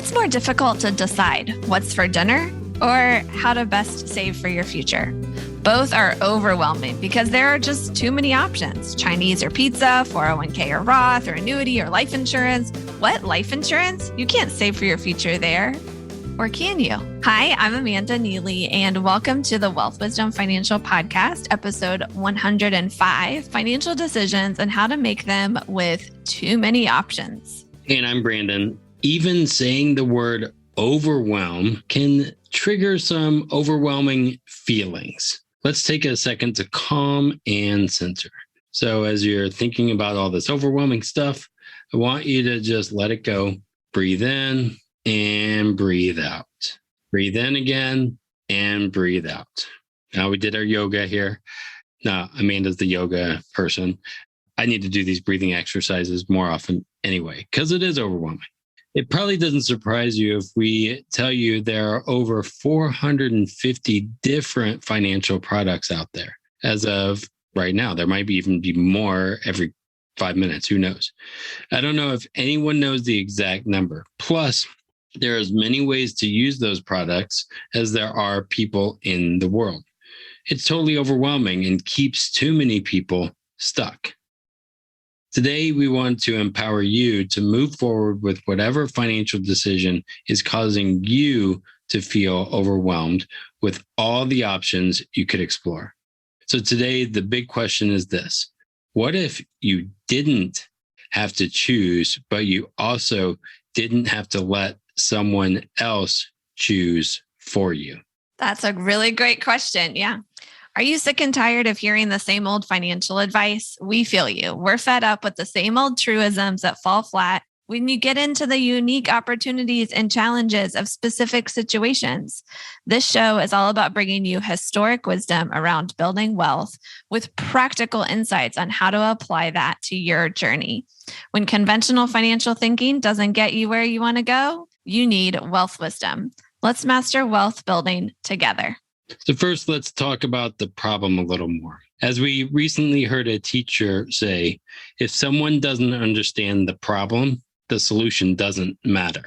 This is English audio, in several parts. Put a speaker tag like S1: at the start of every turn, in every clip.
S1: What's more difficult to decide, what's for dinner or how to best save for your future? Both are overwhelming because there are just too many options. Chinese or pizza, 401k or Roth or annuity or life insurance. What, life insurance? You can't save for your future there. Or can you? Hi, I'm Amanda Neely, and welcome to the Wealth Wisdom Financial Podcast, episode 105, Financial Decisions and How to Make Them with Too Many Options.
S2: And I'm Brandon. Even saying the word overwhelm can trigger some overwhelming feelings. Let's take a second to calm and center. So as you're thinking about all this overwhelming stuff, I want you to just let it go. Breathe in and breathe out. Breathe in again and breathe out. Now we did our yoga here. Now, Amanda's the yoga person. I need to do these breathing exercises more often anyway, because it is overwhelming. It probably doesn't surprise you if we tell you there are over 450 different financial products out there. As of right now, there might even be more every 5 minutes. Who knows? I don't know if anyone knows the exact number. Plus, there are as many ways to use those products as there are people in the world. It's totally overwhelming and keeps too many people stuck. Today, we want to empower you to move forward with whatever financial decision is causing you to feel overwhelmed with all the options you could explore. So today, the big question is this: what if you didn't have to choose, but you also didn't have to let someone else choose for you?
S1: That's a really great question. Yeah. Are you sick and tired of hearing the same old financial advice? We feel you. We're fed up with the same old truisms that fall flat when you get into the unique opportunities and challenges of specific situations. This show is all about bringing you historic wisdom around building wealth with practical insights on how to apply that to your journey. When conventional financial thinking doesn't get you where you want to go, you need wealth wisdom. Let's master wealth building together.
S2: So first, let's talk about the problem a little more. As we recently heard a teacher say, if someone doesn't understand the problem, the solution doesn't matter.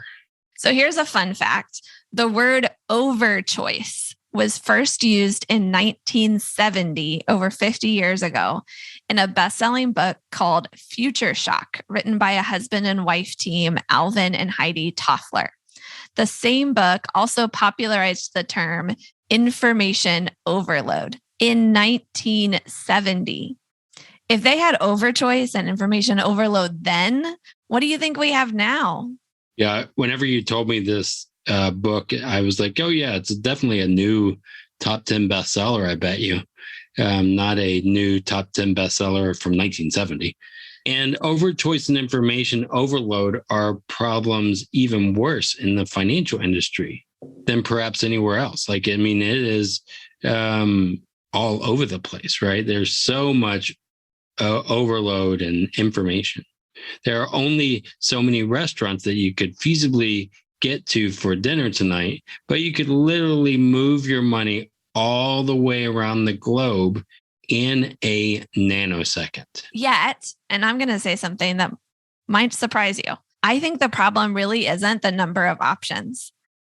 S1: So here's a fun fact. The word overchoice was first used in 1970, over 50 years ago, in a best-selling book called Future Shock, written by a husband and wife team, Alvin and Heidi Toffler. The same book also popularized the term information overload in 1970. If they had overchoice and information overload then, what do you think we have now?
S2: Yeah, whenever you told me this book, I was like, oh yeah, it's definitely a new top 10 bestseller, I bet you. Not a new top 10 bestseller from 1970. And overchoice and information overload are problems even worse in the financial industry than perhaps anywhere else. It is all over the place, right? There's so much overload and information. There are only so many restaurants that you could feasibly get to for dinner tonight, but you could literally move your money all the way around the globe in a nanosecond.
S1: Yet, and I'm going to say something that might surprise you. I think the problem really isn't the number of options.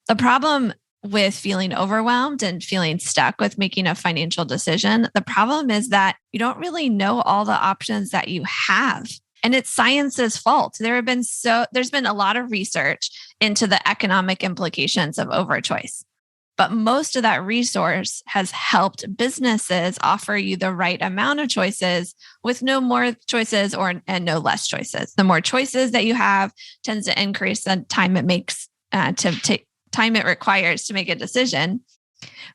S1: The problem with feeling overwhelmed and feeling stuck with making a financial decision, the problem is that you don't really know all the options that you have. And it's science's fault. There's been a lot of research into the economic implications of overchoice. But most of that resource has helped businesses offer you the right amount of choices with no more choices and no less choices. The more choices that you have tends to increase the time it makes time it requires to make a decision.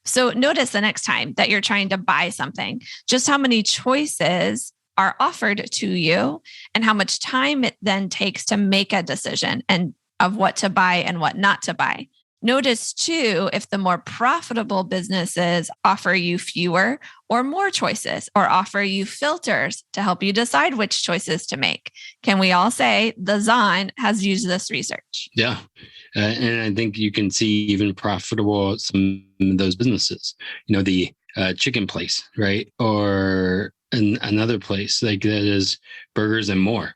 S1: So notice the next time that you're trying to buy something, just how many choices are offered to you and how much time it then takes to make a decision and of what to buy and what not to buy. Notice too, if the more profitable businesses offer you fewer or more choices or offer you filters to help you decide which choices to make. Can we all say the Zon has used this research?
S2: Yeah. And I think you can see even profitable some of those businesses, the chicken place, right? Or another place that is burgers and more,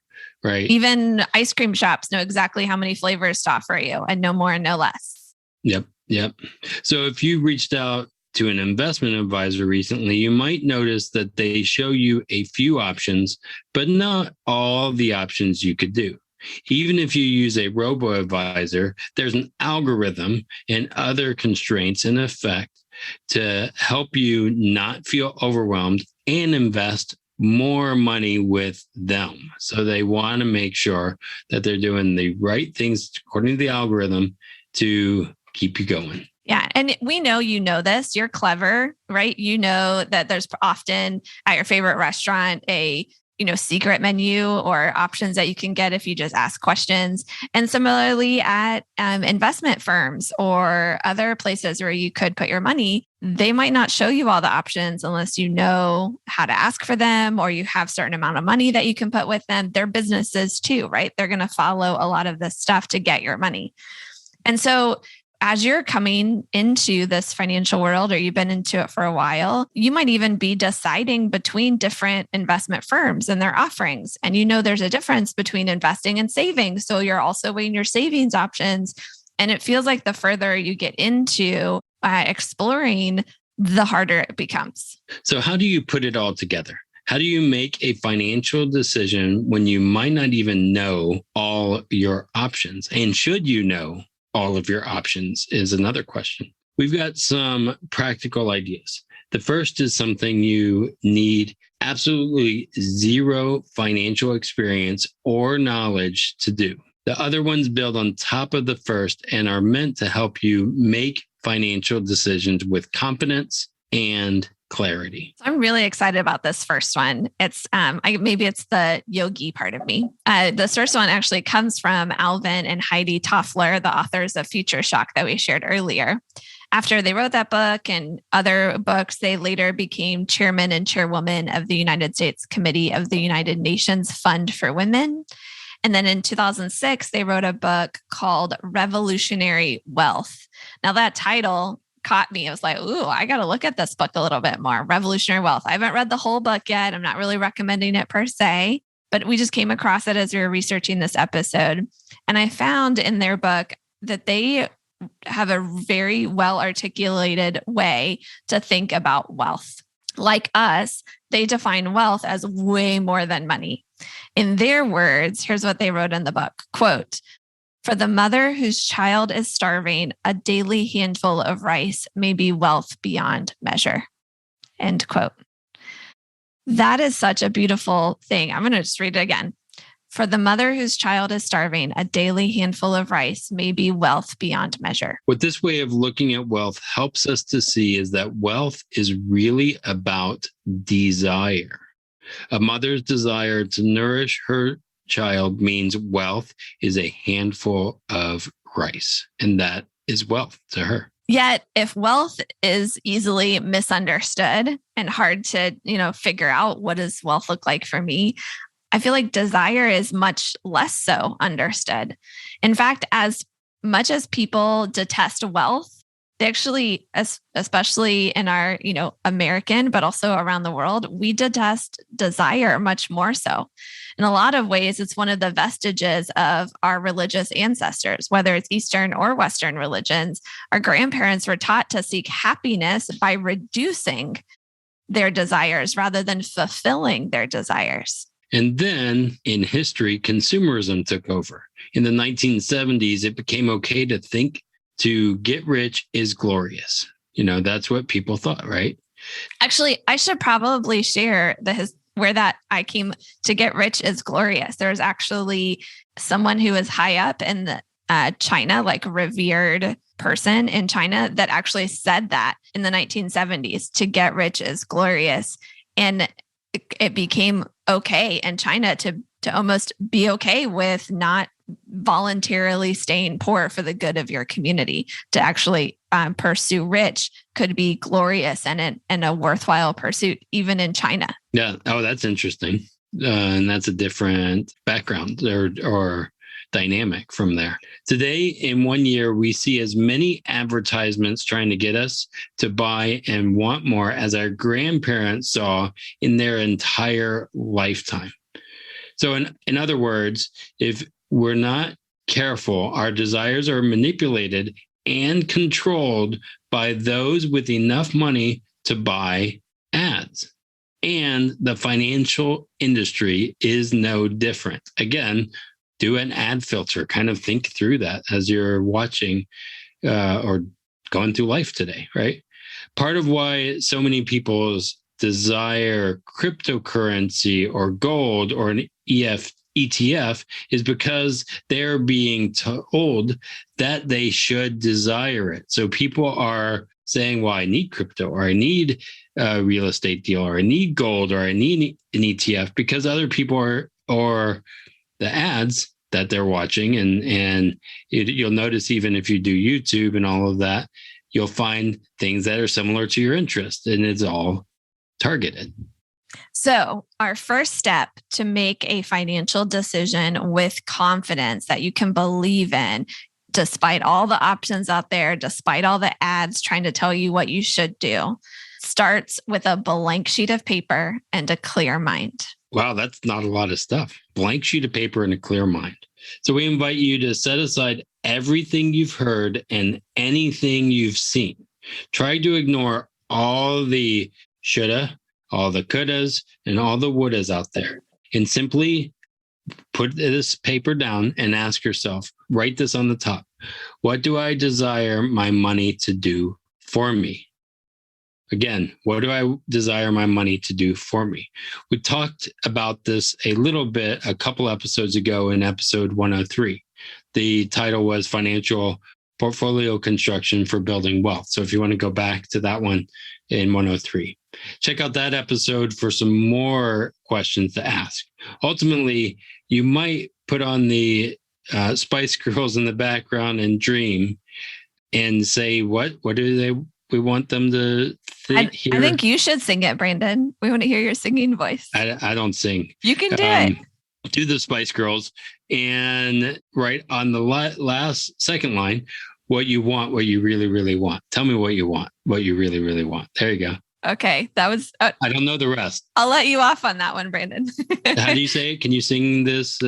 S2: Right.
S1: Even ice cream shops know exactly how many flavors to offer you and no more and no less.
S2: Yep. So if you reached out to an investment advisor recently, you might notice that they show you a few options, but not all the options you could do. Even if you use a robo-advisor, there's an algorithm and other constraints in effect to help you not feel overwhelmed and invest more money with them. So they want to make sure that they're doing the right things according to the algorithm to keep you going.
S1: Yeah. And we know you know this. You're clever, right? You know that there's often at your favorite restaurant a secret menu or options that you can get if you just ask questions. And similarly at investment firms or other places where you could put your money, they might not show you all the options unless you know how to ask for them or you have a certain amount of money that you can put with them. They're businesses too, right? They're going to follow a lot of this stuff to get your money. And so as you're coming into this financial world or you've been into it for a while, you might even be deciding between different investment firms and their offerings. And there's a difference between investing and saving. So you're also weighing your savings options. And it feels like the further you get into exploring, the harder it becomes.
S2: So how do you put it all together? How do you make a financial decision when you might not even know all your options? And should you know all of your options is another question. We've got some practical ideas. The first is something you need absolutely zero financial experience or knowledge to do. The other ones build on top of the first and are meant to help you make financial decisions with confidence and clarity.
S1: I'm really excited about this first one. It's maybe it's the yogi part of me. This first one actually comes from Alvin and Heidi Toffler, the authors of Future Shock that we shared earlier. After they wrote that book and other books, they later became chairman and chairwoman of the United States Committee of the United Nations Fund for Women. And then in 2006, they wrote a book called Revolutionary Wealth. Now that title caught me. I was like, ooh, I got to look at this book a little bit more. Revolutionary Wealth. I haven't read the whole book yet. I'm not really recommending it per se, but we just came across it as we were researching this episode. And I found in their book that they have a very well articulated way to think about wealth. Like us, they define wealth as way more than money. In their words, here's what they wrote in the book, quote, "For the mother whose child is starving, a daily handful of rice may be wealth beyond measure." End quote. That is such a beautiful thing. I'm going to just read it again. "For the mother whose child is starving, a daily handful of rice may be wealth beyond measure."
S2: What this way of looking at wealth helps us to see is that wealth is really about desire. A mother's desire to nourish her child means wealth is a handful of rice, and that is wealth to her.
S1: Yet, if wealth is easily misunderstood and hard to, figure out what does wealth look like for me, I feel like desire is much less so understood. In fact, as much as people detest wealth, they actually, especially in our, American, but also around the world, we detest desire much more so. In a lot of ways, it's one of the vestiges of our religious ancestors, whether it's Eastern or Western religions. Our grandparents were taught to seek happiness by reducing their desires rather than fulfilling their desires.
S2: And then in history, consumerism took over. In the 1970s, it became okay to think to get rich is glorious. That's what people thought, right?
S1: Actually, I should probably share where that I came to get rich is glorious. There's actually someone who is high up in the China, like revered person in China that actually said that in the 1970s, to get rich is glorious. And it became okay in China to almost be okay with not voluntarily staying poor for the good of your community. To actually pursue rich could be glorious and a worthwhile pursuit, even in China.
S2: Yeah. Oh, that's interesting. And that's a different background or dynamic from there. Today, in 1 year, we see as many advertisements trying to get us to buy and want more as our grandparents saw in their entire lifetime. So in other words, if we're not careful, our desires are manipulated and controlled by those with enough money to buy ads. And the financial industry is no different. Again, do an ad filter, kind of think through that as you're watching or going through life today, right? Part of why so many people's desire cryptocurrency or gold or an ETF is because they're being told that they should desire it. So people are saying, well, I need crypto, or I need a real estate deal, or I need gold, or I need an ETF, because other people are, or the ads that they're watching. And you'll notice, even if you do YouTube and all of that, you'll find things that are similar to your interest, and it's all targeted.
S1: So our first step to make a financial decision with confidence that you can believe in, despite all the options out there, despite all the ads trying to tell you what you should do, starts with a blank sheet of paper and a clear mind.
S2: Wow, that's not a lot of stuff. Blank sheet of paper and a clear mind. So we invite you to set aside everything you've heard and anything you've seen. Try to ignore all the shoulda, all the couldas, and all the wouldas out there, and simply put this paper down and ask yourself, write this on the top. What do I desire my money to do for me? Again, what do I desire my money to do for me? We talked about this a little bit a couple episodes ago in episode 103. The title was Financial Portfolio Construction for Building Wealth. So if you want to go back to that one in 103, check out that episode for some more questions to ask. Ultimately, you might put on the Spice Girls in the background and dream and say, what do we want them to hear?
S1: I think you should sing it, Brandon. We want to hear your singing voice.
S2: I don't sing.
S1: You can do it.
S2: Do the Spice Girls and write on the second line what you want, what you really, really want. Tell me what you want, what you really, really want. There you go.
S1: Okay. That was...
S2: I don't know the rest.
S1: I'll let you off on that one, Brandon.
S2: How do you say it? Can you sing this?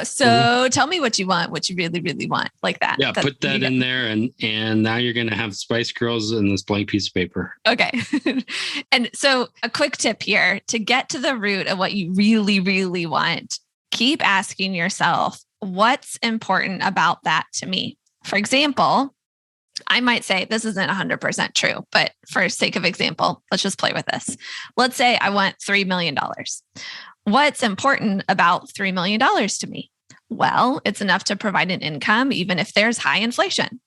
S1: So tell me what you want, what you really, really want, like that.
S2: Yeah, put that in there. And now you're going to have Spice Girls in this blank piece of paper.
S1: Okay. And so a quick tip here to get to the root of what you really, really want, keep asking yourself, what's important about that to me? For example, I might say this isn't 100% true, but for sake of example, let's just play with this. Let's say I want $3 million. What's important about $3 million to me? Well, it's enough to provide an income, even if there's high inflation.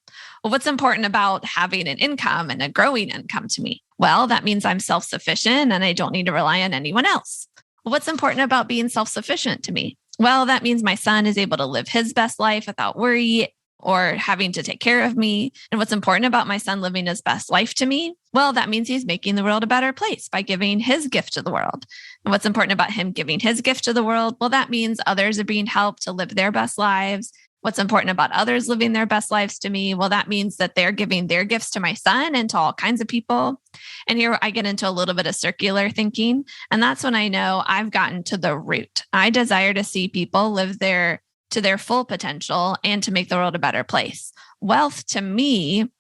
S1: Well, what's important about having an income and a growing income to me? Well, that means I'm self-sufficient and I don't need to rely on anyone else. Well, what's important about being self-sufficient to me? Well, that means my son is able to live his best life without worry or having to take care of me. And what's important about my son living his best life to me? Well, that means he's making the world a better place by giving his gift to the world. And what's important about him giving his gift to the world? Well, that means others are being helped to live their best lives. What's important about others living their best lives to me? Well, that means that they're giving their gifts to my son and to all kinds of people. And here I get into a little bit of circular thinking. And that's when I know I've gotten to the root. I desire to see people live to their full potential and to make the world a better place. Wealth to me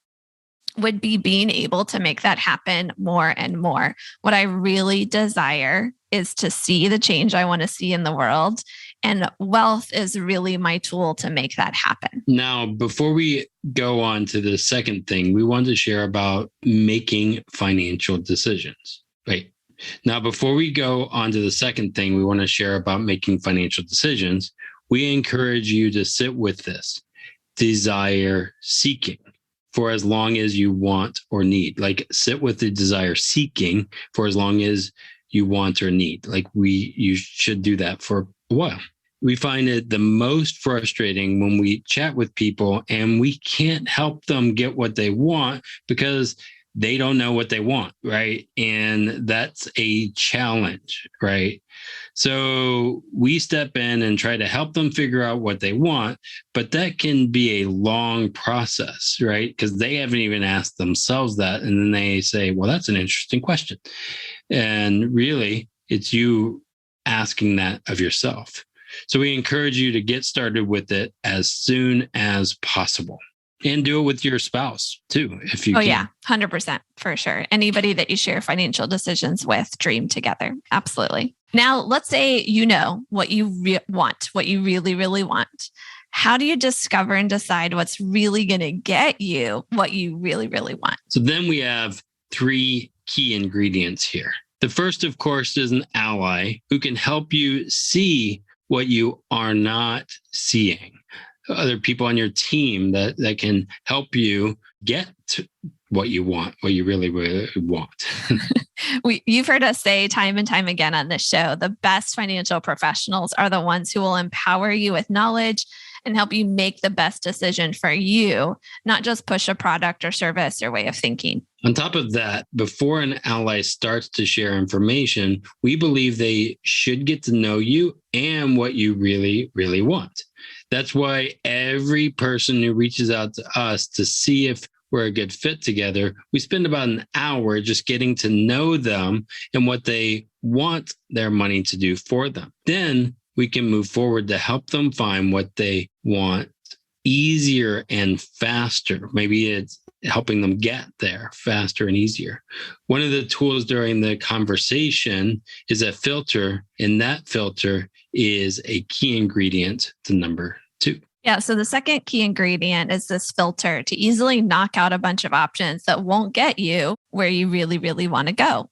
S1: would be being able to make that happen more and more. What I really desire is to see the change I want to see in the world. And wealth is really my tool to make that happen.
S2: Now, before we go on to the second thing, we want to share about making financial decisions. Right. Now, before we go on to the second thing, we want to share about making financial decisions. We encourage you to sit with this desire seeking for as long as you want or need. Like, sit with the desire seeking for as long as you want or need. Like, you should do that for a while. We find it the most frustrating when we chat with people and we can't help them get what they want because they don't know what they want, right? And that's a challenge, right? So we step in and try to help them figure out what they want, but that can be a long process, right? Because they haven't even asked themselves that. And then they say, well, that's an interesting question. And really, it's you asking that of yourself. So we encourage you to get started with it as soon as possible. And do it with your spouse too, if you can.
S1: Yeah, 100% for sure. Anybody that you share financial decisions with, dream together. Absolutely. Now, let's say you know what you want, what you really, really want. How do you discover and decide what's really going to get you what you really, really want?
S2: So then we have 3 key ingredients here. The first, of course, is an ally who can help you see what you are not seeing. Other people on your team that can help you get to what you want, what you really, really want.
S1: You've heard us say time and time again on this show, the best financial professionals are the ones who will empower you with knowledge and help you make the best decision for you, not just push a product or service or way of thinking.
S2: On top of that, before an ally starts to share information, we believe they should get to know you and what you really, really want. That's why every person who reaches out to us to see if we're a good fit together, we spend about an hour just getting to know them and what they want their money to do for them. Then we can move forward to help them find what they want easier and faster. Maybe it's helping them get there faster and easier. One of the tools during the conversation is a filter, and that filter is a key ingredient to number 2.
S1: Yeah. So the second key ingredient is this filter to easily knock out a bunch of options that won't get you where you really, really want to go.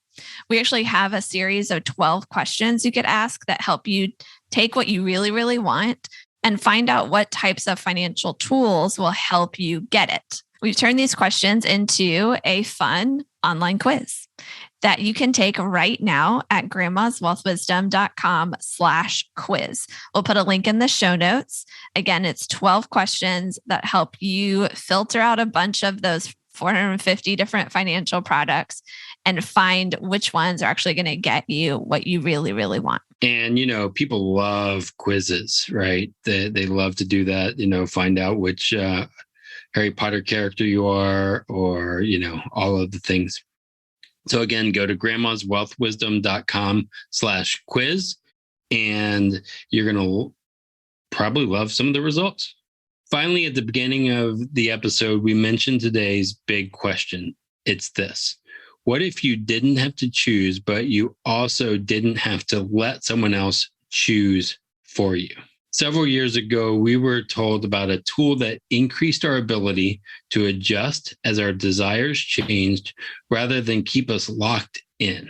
S1: We actually have a series of 12 questions you could ask that help you take what you really, really want and find out what types of financial tools will help you get it. We've turned these questions into a fun online quiz that you can take right now at grandmaswealthwisdom.com/quiz. We'll put a link in the show notes. Again, it's 12 questions that help you filter out a bunch of those 450 different financial products and find which ones are actually going to get you what you really, really want.
S2: And, people love quizzes, right? They love to do that, find out which Harry Potter character you are, or, all of the things. So again, go to grandmaswealthwisdom.com/quiz, and you're going to probably love some of the results. Finally, at the beginning of the episode, we mentioned today's big question. It's this: what if you didn't have to choose, but you also didn't have to let someone else choose for you? Several years ago, we were told about a tool that increased our ability to adjust as our desires changed rather than keep us locked in.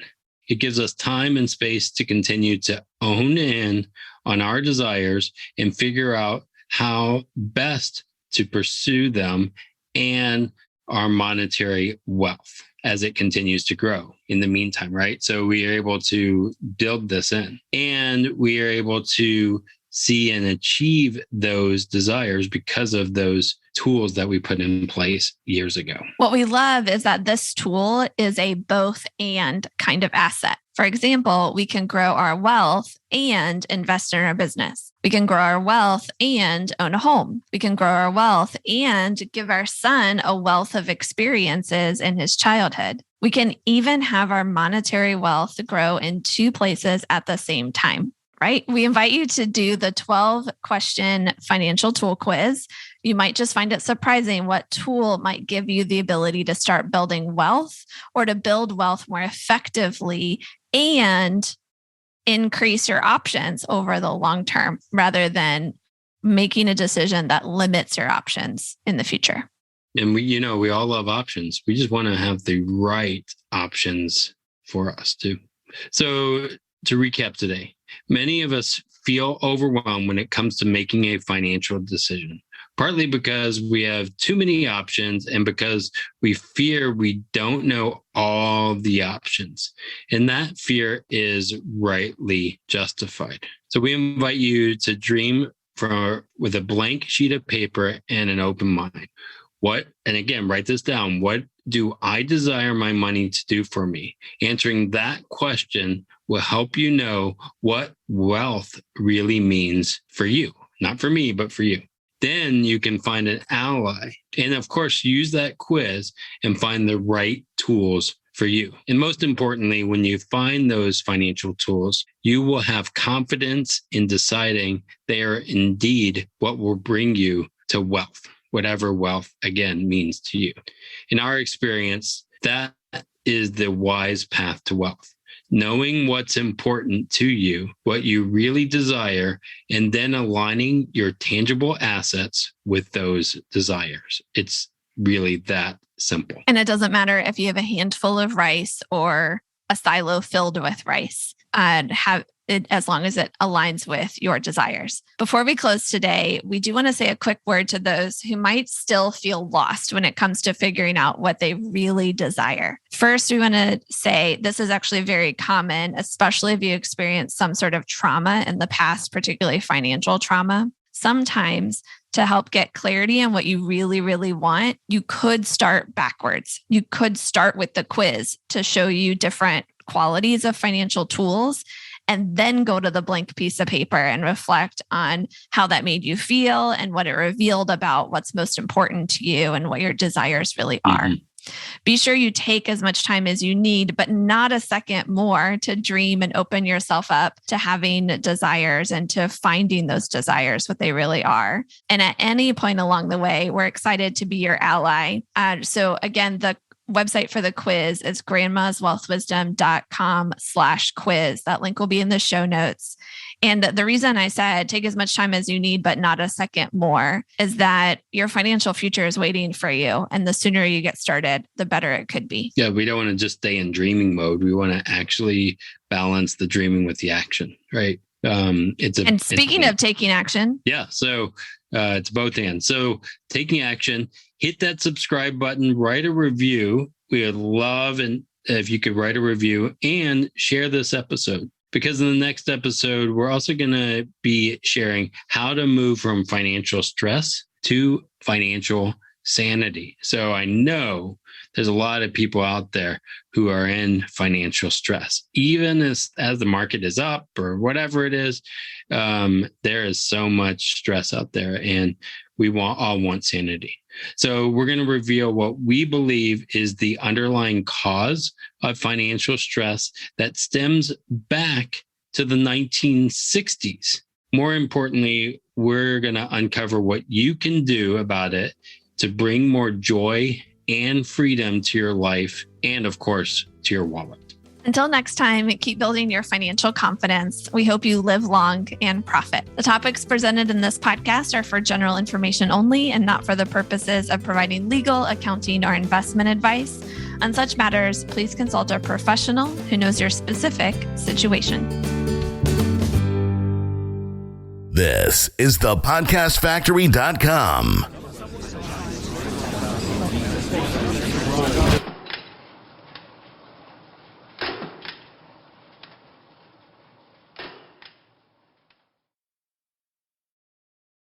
S2: It gives us time and space to continue to own in on our desires and figure out how best to pursue them and our monetary wealth as it continues to grow in the meantime, right? So we are able to build this in, and we are able to see and achieve those desires because of those tools that we put in place years ago.
S1: What we love is that this tool is a both and kind of asset. For example, we can grow our wealth and invest in our business. We can grow our wealth and own a home. We can grow our wealth and give our son a wealth of experiences in his childhood. We can even have our monetary wealth grow in 2 places at the same time. Right? We invite you to do the 12-question financial tool quiz. You might just find it surprising what tool might give you the ability to start building wealth or to build wealth more effectively and increase your options over the long term rather than making a decision that limits your options in the future.
S2: And we all love options. We just want to have the right options for us too. So to recap today, many of us feel overwhelmed when it comes to making a financial decision, partly because we have too many options and because we fear we don't know all the options. And that fear is rightly justified. So we invite you to dream with a blank sheet of paper and an open mind. And again, write this down. What do I desire my money to do for me? Answering that question will help you know what wealth really means for you. Not for me, but for you. Then you can find an ally. And of course, use that quiz and find the right tools for you. And most importantly, when you find those financial tools, you will have confidence in deciding they are indeed what will bring you to wealth, whatever wealth, again, means to you. In our experience, that is the wise path to wealth. Knowing what's important to you, what you really desire, and then aligning your tangible assets with those desires. It's really that simple.
S1: And it doesn't matter if you have a handful of rice or a silo filled with rice, and have it as long as it aligns with your desires. Before we close today, we do want to say a quick word to those who might still feel lost when it comes to figuring out what they really desire. First, we want to say this is actually very common, especially if you experience some sort of trauma in the past, particularly financial trauma. Sometimes to help get clarity on what you really, really want, you could start backwards. You could start with the quiz to show you different qualities of financial tools, and then go to the blank piece of paper and reflect on how that made you feel and what it revealed about what's most important to you and what your desires really are. Be sure you take as much time as you need, but not a second more, to dream and open yourself up to having desires and to finding those desires, what they really are. And at any point along the way, we're excited to be your ally. So again, the website for the quiz is grandmaswealthwisdom.com/quiz. That link will be in the show notes. And the reason I said take as much time as you need, but not a second more, is that your financial future is waiting for you. And the sooner you get started, the better it could be.
S2: Yeah, we don't want to just stay in dreaming mode. We want to actually balance the dreaming with the action, right?
S1: And speaking of taking action.
S2: Yeah, so it's both and. So taking action, hit that subscribe button, write a review. We would love if you could write a review and share this episode, because in the next episode, we're also going to be sharing how to move from financial stress to financial sanity. So I know there's a lot of people out there who are in financial stress. Even as the market is up or whatever it is, there is so much stress out there, and we all want sanity. So we're going to reveal what we believe is the underlying cause of financial stress that stems back to the 1960s. More importantly, we're going to uncover what you can do about it to bring more joy and freedom to your life and, of course, to your wallet.
S1: Until next time, keep building your financial confidence. We hope you live long and profit. The topics presented in this podcast are for general information only and not for the purposes of providing legal, accounting, or investment advice. On such matters, please consult a professional who knows your specific situation.
S3: This is thepodcastfactory.com.